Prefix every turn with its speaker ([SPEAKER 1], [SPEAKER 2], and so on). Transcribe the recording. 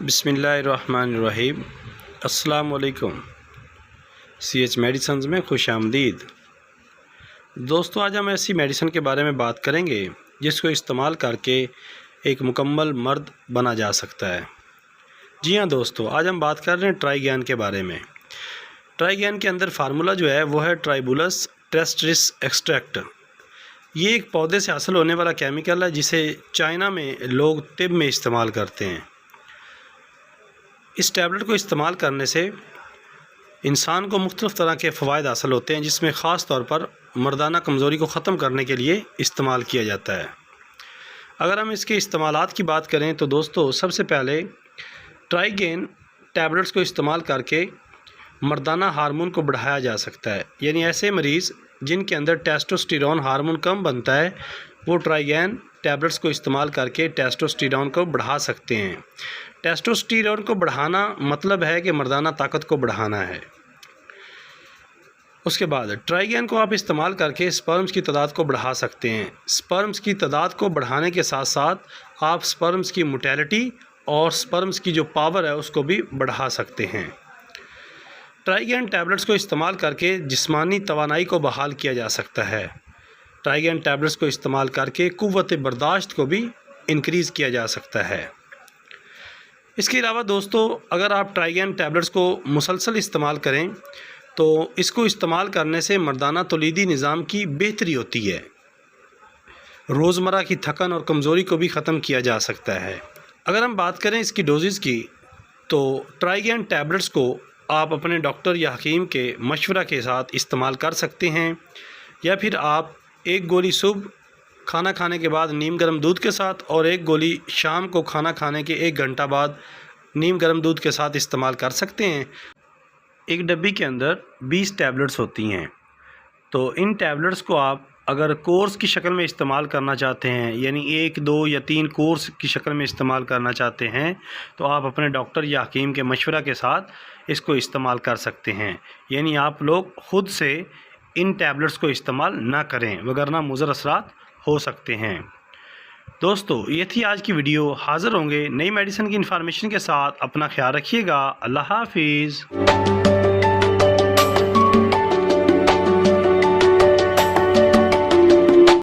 [SPEAKER 1] बिस्मिल्लाहिर्रहमानिर्रहीम। अस्सलाम वालेकुम। CH मेडिसिन्स में खुश आमदीद। दोस्तों, आज हम ऐसी मेडिसिन के बारे में बात करेंगे जिसको इस्तेमाल करके एक मुकम्मल मर्द बना जा सकता है। जी हाँ दोस्तों, आज हम बात कर रहे हैं ट्राइगैन के बारे में। ट्राइगैन के अंदर फार्मूला जो है वो है ट्राइबुलस टेरेस्ट्रिस एक्सट्रैक्ट। ये एक पौधे से हासिल होने वाला केमिकल है जिसे चाइना में लोग तिब में इस्तेमाल करते हैं। इस टैबलेट को इस्तेमाल करने से इंसान को मुख्तलिफ़ तरह के फ़वाइद हासिल होते हैं, जिसमें ख़ास तौर पर मर्दाना कमज़ोरी को ख़त्म करने के लिए इस्तेमाल किया जाता है। अगर हम इसके इस्तेमालात की बात करें तो दोस्तों, सबसे पहले ट्राइगैन टैबलेट्स को इस्तेमाल करके मर्दाना हार्मोन को बढ़ाया जा सकता है। यानी ऐसे मरीज़ जिनके अंदर टेस्टोस्टेरोन हार्मोन कम बनता है, वो ट्राइगैन टैबलेट्स को इस्तेमाल करके टेस्टोस्टेरोन को बढ़ा सकते हैं। टेस्टोस्टेरोन को बढ़ाना मतलब है कि मर्दाना ताकत को बढ़ाना है। उसके बाद ट्राइगैन को आप इस्तेमाल करके स्पर्म्स की तादाद को बढ़ा सकते हैं। स्पर्म्स की तादाद को बढ़ाने के साथ साथ आप स्पर्म्स की मोटेलिटी और स्पर्म्स की जो पावर है उसको भी बढ़ा सकते हैं। ट्राइगैन टैबलेट्स को इस्तेमाल करके जिस्मानी तवानाई को बहाल किया जा सकता है। ट्राइगैन टैबलेट्स को इस्तेमाल करके कुव्वत बर्दाश्त को भी इंक्रीज़ किया जा सकता है। इसके अलावा दोस्तों, अगर आप ट्राइगैन टैबलेट्स को मुसलसल इस्तेमाल करें तो इसको इस्तेमाल करने से मर्दाना तौलीदी निज़ाम की बेहतरी होती है। रोज़मर्रा की थकन और कमज़ोरी को भी ख़त्म किया जा सकता है। अगर हम बात करें इसकी डोजेज़ की, तो ट्राइगैन टैबलेट्स को आप अपने डॉक्टर या हकीम के मशवरा के साथ इस्तेमाल कर सकते हैं, या फिर आप एक गोली सुबह खाना खाने के बाद नीम गर्म दूध के साथ और एक गोली शाम को खाना खाने के 1 घंटा बाद नीम गर्म दूध के साथ इस्तेमाल कर सकते हैं। एक डब्बी के अंदर 20 टैबलेट्स होती हैं, तो इन टैबलेट्स को आप अगर कोर्स की शक्ल में इस्तेमाल करना चाहते हैं, यानी 1, 2 या 3 कोर्स की शक्ल में इस्तेमाल करना चाहते हैं, तो आप अपने डॉक्टर या हकीम के मशवरा के साथ इसको इस्तेमाल कर सकते हैं। यानी आप लोग ख़ुद से इन टैबलेट्स को इस्तेमाल ना करें, वगरना मुज़र असरात हो सकते हैं। दोस्तों, ये थी आज की वीडियो। हाज़िर होंगे नई मेडिसिन की इन्फॉर्मेशन के साथ। अपना ख्याल रखिएगा। अल्लाह हाफिज़।